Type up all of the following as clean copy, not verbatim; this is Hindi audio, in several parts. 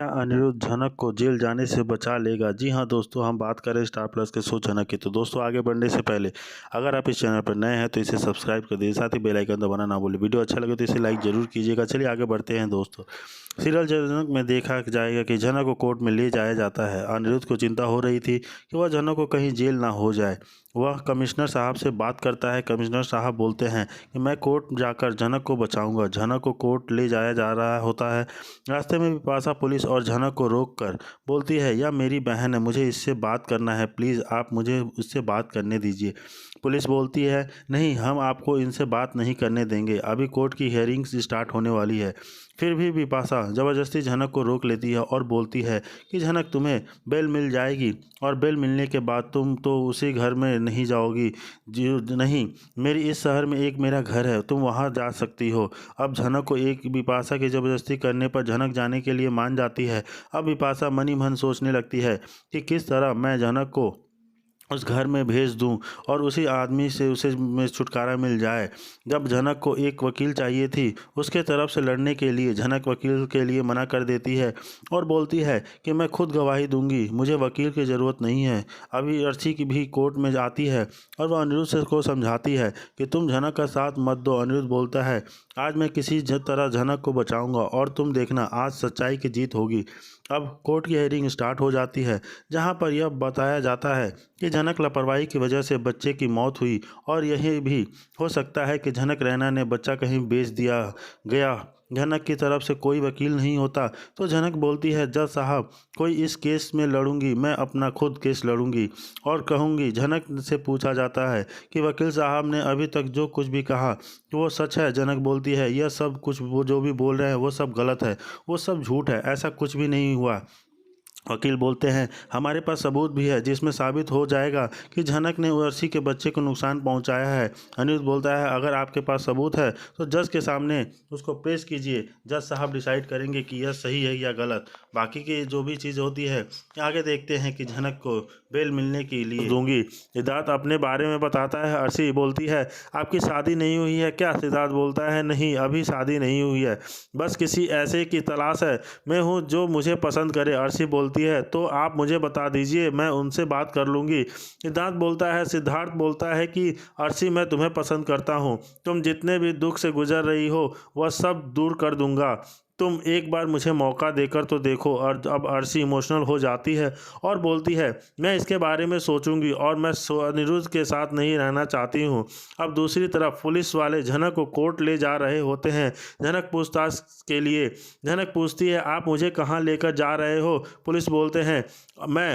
क्या अनिरुद्ध झनक को जेल जाने से बचा लेगा? जी हाँ दोस्तों, हम बात करें स्टार प्लस के शो झनक की। तो दोस्तों, आगे बढ़ने से पहले अगर आप इस चैनल पर नए हैं तो इसे सब्सक्राइब कर दीजिए, साथ ही बेल आइकन दबाना ना भूलें। वीडियो अच्छा लगे तो इसे लाइक जरूर कीजिएगा। चलिए आगे बढ़ते हैं दोस्तों। सीरियल झनक में देखा जाएगा कि झनक को कोर्ट में ले जाया जाता है। अनिरुद्ध को चिंता हो रही थी कि वह झनक को कहीं जेल ना हो जाए। वह कमिश्नर साहब से बात करता है। कमिश्नर साहब बोलते हैं कि मैं कोर्ट जाकर झनक को बचाऊंगा। झनक को कोर्ट ले जाया जा रहा होता है। रास्ते में बिपाशा पुलिस और झनक को रोककर बोलती है, यह मेरी बहन है, मुझे इससे बात करना है, प्लीज़ आप मुझे उससे बात करने दीजिए। पुलिस बोलती है, नहीं, हम आपको इनसे बात नहीं करने देंगे, अभी कोर्ट की हियरिंग्स स्टार्ट होने वाली है। फिर भी बिपाशा ज़बरदस्ती झनक को रोक लेती है और बोलती है कि झनक, तुम्हें बेल मिल जाएगी और बेल मिलने के बाद तुम तो उसी घर में नहीं जाओगी। जी नहीं, मेरी इस शहर में एक मेरा घर है, तुम वहाँ जा सकती हो। अब झनक को एक बिपाशा की ज़बरदस्ती करने पर झनक जाने के लिए मान जाती है। अब बिपाशा मन ही मन सोचने लगती है कि किस तरह मैं झनक को उस घर में भेज दूं और उसी आदमी से उसे में छुटकारा मिल जाए। जब झनक को एक वकील चाहिए थी, उसके तरफ से लड़ने के लिए झनक वकील के लिए मना कर देती है और बोलती है कि मैं खुद गवाही दूंगी, मुझे वकील की ज़रूरत नहीं है। अभी अर्शी की भी कोर्ट में जाती है और वह अनिरुद्ध से को समझाती है कि तुम झनक का साथ मत दो। अनिरुद्ध बोलता है, आज मैं किसी तरह झनक को बचाऊंगा और तुम देखना, आज सच्चाई की जीत होगी। अब कोर्ट की हियरिंग स्टार्ट हो जाती है, जहां पर यह बताया जाता है कि झनक लापरवाही की वजह से बच्चे की मौत हुई और यह भी हो सकता है कि झनक रैना ने बच्चा कहीं बेच दिया गया। झनक की तरफ से कोई वकील नहीं होता तो झनक बोलती है, जज साहब, कोई इस केस में लड़ूंगी, मैं अपना खुद केस लड़ूंगी और कहूंगी। झनक से पूछा जाता है कि वकील साहब ने अभी तक जो कुछ भी कहा वो सच है? झनक बोलती है, यह सब कुछ वो जो भी बोल रहे हैं वो सब गलत है, वो सब झूठ है, ऐसा कुछ भी नहीं हुआ। वकील बोलते हैं, हमारे पास सबूत भी है जिसमें साबित हो जाएगा कि झनक ने अर्शी के बच्चे को नुकसान पहुंचाया है। अनिरुद्ध बोलता है, अगर आपके पास सबूत है तो जज के सामने उसको पेश कीजिए, जज साहब डिसाइड करेंगे कि यह सही है या गलत। बाकी की जो भी चीज़ होती है आगे देखते हैं कि झनक को बेल मिलने के लिए दूंगी। सिद्धार्थ अपने बारे में बताता है। अर्शी बोलती है, आपकी शादी नहीं हुई है क्या? सिद्धार्थ बोलता है, नहीं, अभी शादी नहीं हुई है, बस किसी ऐसे की तलाश है, मैं हूँ जो मुझे पसंद करे। अर्शी बोलती है, तो आप मुझे बता दीजिए, मैं उनसे बात कर लूँगी। सिद्धार्थ बोलता है कि अर्शी, मैं तुम्हें पसंद करता हूँ, तुम जितने भी दुख से गुजर रही हो वह सब दूर कर दूंगा, तुम एक बार मुझे मौका देकर तो देखो। और अब अर्शी इमोशनल हो जाती है और बोलती है, मैं इसके बारे में सोचूंगी और मैं अनिरुद्ध के साथ नहीं रहना चाहती हूँ। अब दूसरी तरफ पुलिस वाले झनक को कोर्ट ले जा रहे होते हैं। झनक पूछताछ के लिए झनक पूछती है, आप मुझे कहाँ लेकर जा रहे हो? पुलिस बोलते हैं,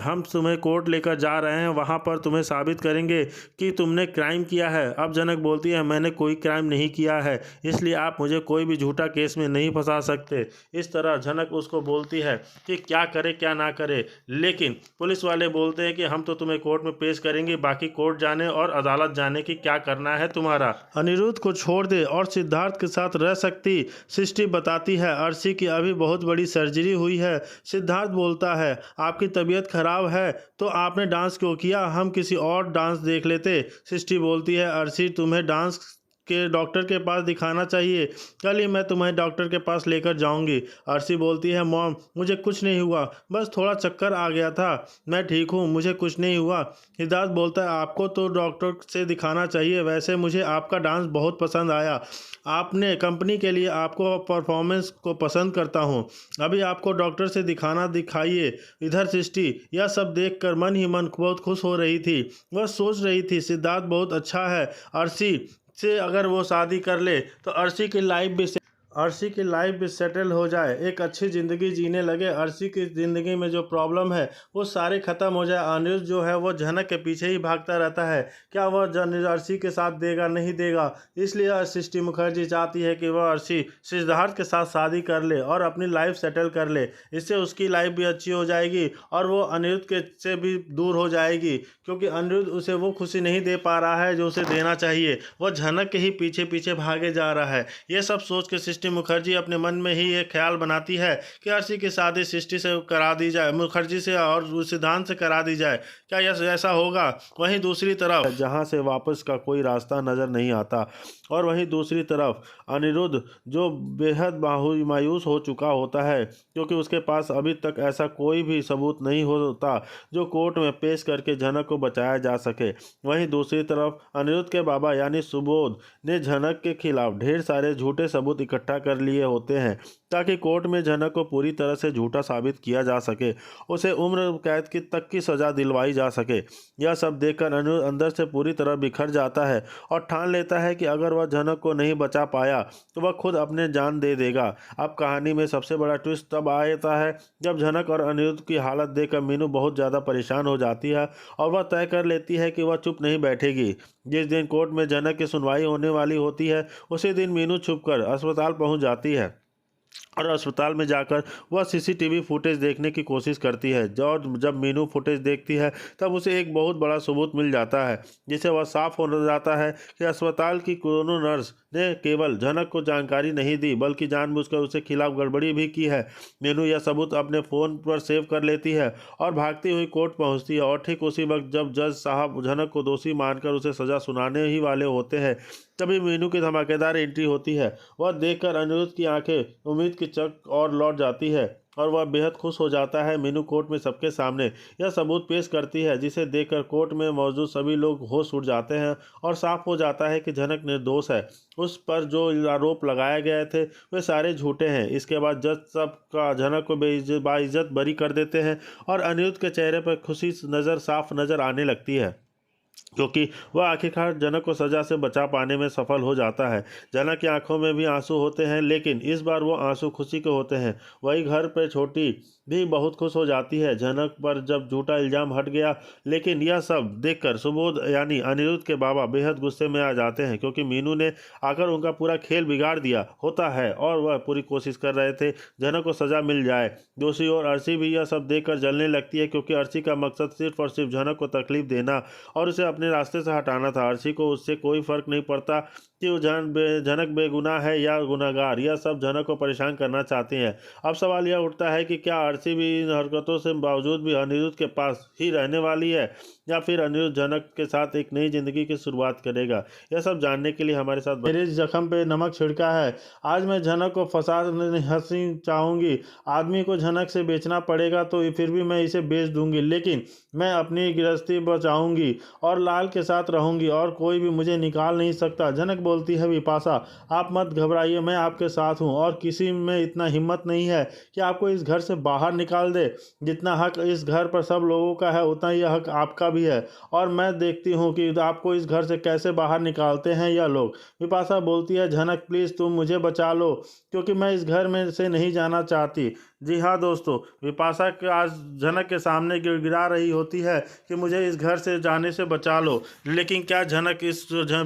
हम तुम्हें कोर्ट लेकर जा रहे हैं, वहाँ पर तुम्हें साबित करेंगे कि तुमने क्राइम किया है। अब झनक बोलती है, मैंने कोई क्राइम नहीं किया है, इसलिए आप मुझे कोई भी झूठा केस में नहीं फंसा सकते। इस तरह झनक उसको बोलती है कि क्या करे क्या ना करे, लेकिन पुलिस वाले बोलते हैं कि हम तो तुम्हें कोर्ट में पेश करेंगे, बाकी कोर्ट जाने और अदालत जाने की क्या करना है तुम्हारा। अनिरुद्ध को छोड़ दे और सिद्धार्थ के साथ रह सकती। सृष्टि बताती है, अर्शी की अभी बहुत बड़ी सर्जरी हुई है। सिद्धार्थ बोलता है, आपकी तबीयत खराब है तो आपने डांस क्यों किया, हम किसी और डांस देख लेते। सृष्टि बोलती है, अर्शी, तुम्हें डांस के डॉक्टर के पास दिखाना चाहिए, कल ही मैं तुम्हें डॉक्टर के पास लेकर जाऊंगी। अर्शी बोलती है, मॉम, मुझे कुछ नहीं हुआ, बस थोड़ा चक्कर आ गया था, मैं ठीक हूँ, मुझे कुछ नहीं हुआ। सिद्धार्थ बोलता है, आपको तो डॉक्टर से दिखाना चाहिए, वैसे मुझे आपका डांस बहुत पसंद आया, आपने कंपनी के लिए आपको परफॉर्मेंस को पसंद करता हूँ, अभी आपको डॉक्टर से दिखाइए। इधर सृष्टि यह सब देखकर मन ही मन बहुत खुश हो रही थी। वह सोच रही थी, सिद्धार्थ बहुत अच्छा है, अर्शी से अगर वो शादी कर ले तो अर्शी की लाइफ भी सेटल हो जाए, एक अच्छी ज़िंदगी जीने लगे। अर्शी की ज़िंदगी में जो प्रॉब्लम है वो सारे ख़त्म हो जाए। अनिरुद्ध जो है वो झनक के पीछे ही भागता रहता है, क्या वह अर्शी के साथ देगा नहीं देगा, इसलिए सृष्टि मुखर्जी चाहती है कि वह अर्शी सिद्धार्थ के साथ शादी कर ले और अपनी लाइफ सेटल कर ले। इससे उसकी लाइफ भी अच्छी हो जाएगी और वो अनिरुद्ध के से भी दूर हो जाएगी, क्योंकि अनिरुद्ध उसे वो खुशी नहीं दे पा रहा है जो उसे देना चाहिए, वह झनक के ही पीछे पीछे भागे जा रहा है। ये सब सोच के सृष्टि सृष्टि मुखर्जी अपने मन में ही एक ख्याल बनाती है कि अर्शी की शादी सृष्टि से करा दी जाए, मुखर्जी से और सिद्धांत से करा दी जाए। क्या यह ऐसा होगा? वहीं दूसरी तरफ जहां से वापस का कोई रास्ता नजर नहीं आता, और वहीं दूसरी तरफ अनिरुद्ध जो बेहद मायूस हो चुका होता है, क्योंकि उसके पास अभी तक ऐसा कोई भी सबूत नहीं होता जो कोर्ट में पेश करके झनक को बचाया जा सके। वहीं दूसरी तरफ अनिरुद्ध के बाबा यानी सुबोध ने झनक के खिलाफ ढेर सारे झूठे सबूत इकट्ठा कर लिए होते हैं, ताकि कोर्ट में झनक को पूरी तरह से झूठा साबित किया जा सके, उसे उम्र कैद की तक की सजा दिलवाई जा सके। यह सब देखकर अनिरुद्ध अंदर से पूरी तरह बिखर जाता है और ठान लेता है कि अगर वह झनक को नहीं बचा पाया तो वह खुद अपने जान दे देगा। अब कहानी में सबसे बड़ा ट्विस्ट तब आता है जब झनक और अनिरुद्ध की हालत देखकर मीनू बहुत ज़्यादा परेशान हो जाती है और वह तय कर लेती है कि वह चुप नहीं बैठेगी। जिस दिन कोर्ट में झनक की सुनवाई होने वाली होती है, उसी दिन मीनू छुपकर अस्पताल पहुंच जाती है और अस्पताल में जाकर वह सीसीटीवी फुटेज देखने की कोशिश करती है। और जब मीनू फुटेज देखती है तब उसे एक बहुत बड़ा सबूत मिल जाता है, जिससे वह साफ हो जाता है कि अस्पताल की दोनों नर्स ने केवल झनक को जानकारी नहीं दी, बल्कि जानबूझकर उसके खिलाफ गड़बड़ी भी की है। मीनू यह सबूत अपने फ़ोन पर सेव कर लेती है और भागती हुई कोर्ट पहुंचती है। और ठीक उसी वक्त जब जज साहब झनक को दोषी मानकर उसे सज़ा सुनाने ही वाले होते हैं, तभी मीनू की धमाकेदार एंट्री होती है। वह देखकर अनिरुद्ध की आंखें उम्मीद की चक और लौट जाती है और वह बेहद खुश हो जाता है। मीनू कोर्ट में सबके सामने यह सबूत पेश करती है, जिसे देखकर कोर्ट में मौजूद सभी लोग होश उड़ जाते हैं और साफ हो जाता है कि झनक निर्दोष है। उस पर जो आरोप लगाए गए थे वे सारे झूठे हैं। इसके बाद जज सबका झनक को बाइज्जत बरी कर देते हैं और अनिरुद्ध के चेहरे पर खुशी साफ नज़र आने लगती है, क्योंकि वह आखिरकार झनक को सजा से बचा पाने में सफल हो जाता है। झनक की आंखों में भी आंसू होते हैं, लेकिन इस बार वो आंसू खुशी के होते हैं। वही घर पर छोटी भी बहुत खुश हो जाती है झनक पर जब झूठा इल्ज़ाम हट गया। लेकिन यह सब देखकर सुबोध यानी अनिरुद्ध के बाबा बेहद गुस्से में आ जाते हैं, क्योंकि मीनू ने आकर उनका पूरा खेल बिगाड़ दिया होता है और वह पूरी कोशिश कर रहे थे झनक को सज़ा मिल जाए। दूसरी ओर अर्शी भी यह सब देखकर जलने लगती है, क्योंकि अर्शी का मकसद सिर्फ और सिर्फ झनक को तकलीफ देना और उसे अपने रास्ते से हटाना था। अर्शी को उससे कोई फर्क नहीं पड़ता कि वो झनक बेगुनाह है या गुनाहगार, यह सब झनक को परेशान करना चाहते हैं। अब सवाल यह उठता है कि क्या अर्शी भी इन हरकतों से बावजूद भी अनिरुद्ध के पास ही रहने वाली है, या फिर अनिरुद्ध झनक के साथ एक नई जिंदगी की शुरुआत करेगा? यह सब जानने के लिए हमारे साथ मेरे जख्म पे नमक छिड़का है। आज मैं झनक को फंसा हंसी चाहूँगी। आदमी को झनक से बेचना पड़ेगा तो फिर भी मैं इसे बेच दूंगी, लेकिन मैं अपनी गृहस्थी बचाऊंगी और लाल के साथ रहूंगी और कोई भी मुझे निकाल नहीं सकता। झनक बोलती है, विपाशा आप मत घबराइए, मैं आपके साथ हूँ और किसी में इतना हिम्मत नहीं है कि आपको इस घर से बाहर निकाल दे। जितना हक इस घर पर सब लोगों का है, उतना ही हक आपका भी है, और मैं देखती हूँ कि आपको इस घर से कैसे बाहर निकालते हैं यह लोग। विपाशा बोलती है, झनक प्लीज़ तुम मुझे बचा लो, क्योंकि मैं इस घर में से नहीं जाना चाहती। जी हाँ दोस्तों, विपाशा के आज झनक के सामने गिरा रही होती है कि मुझे इस घर से जाने से बचा लो, लेकिन क्या झनक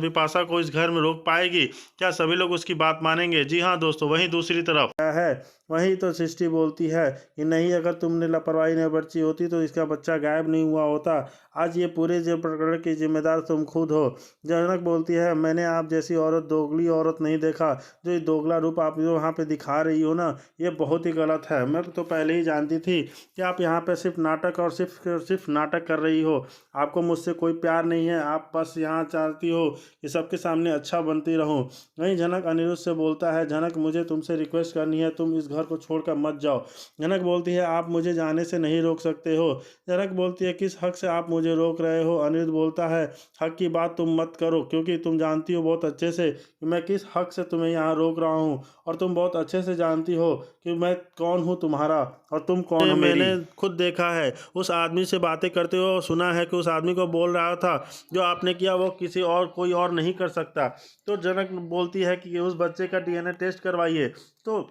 विपाशा को इस घर में रोक पाएगी? क्या सभी लोग उसकी बात मानेंगे? जी हाँ दोस्तों, वहीं दूसरी तरफ है वहीं तो सृष्टि बोलती है कि नहीं, अगर तुमने लापरवाही नहीं बरती होती तो इसका बच्चा गायब नहीं हुआ होता। आज ये पूरे प्रकरण की जिम्मेदार तुम खुद हो। झनक बोलती है, मैंने आप जैसी औरत, दोगली औरत नहीं देखा। जो ये दोगला रूप आप जो वहाँ पे दिखा रही हो ना, ये बहुत ही गलत है। मैं तो पहले ही जानती थी कि आप यहाँ पे सिर्फ नाटक और सिर्फ नाटक कर रही हो। आपको मुझसे कोई प्यार नहीं है, आप बस यहाँ चाहती हो कि सबके सामने अच्छा बनती रहूँ। वहीं झनक अनिरुद्ध से बोलता है, झनक मुझे तुमसे रिक्वेस्ट करनी है, तुम इस घर को छोड़कर मत जाओ। झनक बोलती है, आप मुझे जाने से नहीं रोक सकते हो। झनक बोलती है, किस हक से आप मुझे रोक रहे हो? अनिरुद्ध बोलता है, हक की बात तुम मत करो, क्योंकि तुम जानती हो बहुत अच्छे से कि मैं किस हक से तुम्हें यहाँ रोक रहा हूँ, और तुम बहुत अच्छे से जानती हो कि मैं कौन हूँ तुम्हारा और तुम कौन हो मेरी। मैंने खुद देखा है, उस आदमी से बातें करते हुए सुना है कि उस आदमी को बोल रहा था जो आपने किया वो किसी और कोई और नहीं कर सकता। तो झनक बोलती है कि उस बच्चे का डीएनए टेस्ट करवाइए, तो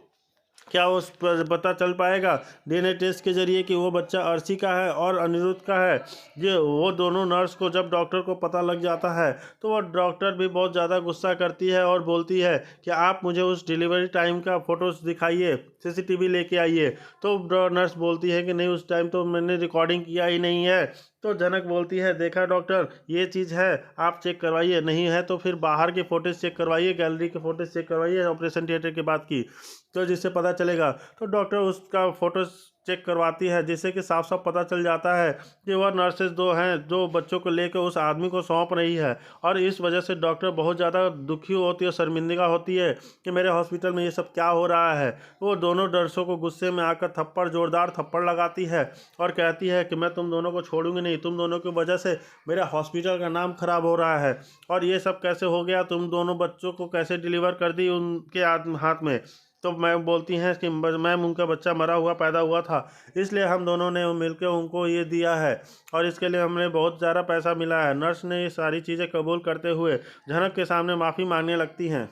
क्या उस पर पता चल पाएगा डीएनए टेस्ट के जरिए कि वो बच्चा अर्शी का है और अनिरुद्ध का है। ये वो दोनों नर्स को जब डॉक्टर को पता लग जाता है तो वो डॉक्टर भी बहुत ज़्यादा गुस्सा करती है और बोलती है कि आप मुझे उस डिलीवरी टाइम का फ़ोटोज़ दिखाइए सीसीटीवी लेके आइए। तो नर्स बोलती है कि नहीं उस टाइम तो मैंने रिकॉर्डिंग किया ही नहीं है। तो जनक बोलती है देखा डॉक्टर ये चीज़ है, आप चेक करवाइए, नहीं है तो फिर बाहर की फ़ोटेज चेक करवाइए, गैलरी के फ़ोटेज चेक करवाइए ऑपरेशन थिएटर के बाद की, तो जिससे पता चलेगा। तो डॉक्टर उसका फ़ोटोज चेक करवाती है, जिससे कि साफ साफ पता चल जाता है कि वह नर्सेज दो हैं जो बच्चों को लेकर उस आदमी को सौंप रही है। और इस वजह से डॉक्टर बहुत ज़्यादा दुखी होती है, शर्मिंदा होती है कि मेरे हॉस्पिटल में ये सब क्या हो रहा है। वो दोनों नर्सों को गुस्से में आकर थप्पड़, जोरदार थप्पड़ लगाती है और कहती है कि मैं तुम दोनों को छोड़ूंगी नहीं, तुम दोनों की वजह से मेरा हॉस्पिटल का नाम खराब हो रहा है। और ये सब कैसे हो गया, तुम दोनों बच्चों को कैसे डिलीवर कर दी उनके हाथ में। तो मैम बोलती हैं कि मैम उनका बच्चा मरा हुआ पैदा हुआ था, इसलिए हम दोनों ने मिलकर उनको ये दिया है और इसके लिए हमने बहुत ज़्यादा पैसा मिला है। नर्स ने ये सारी चीज़ें कबूल करते हुए जनक के सामने माफ़ी मांगने लगती हैं।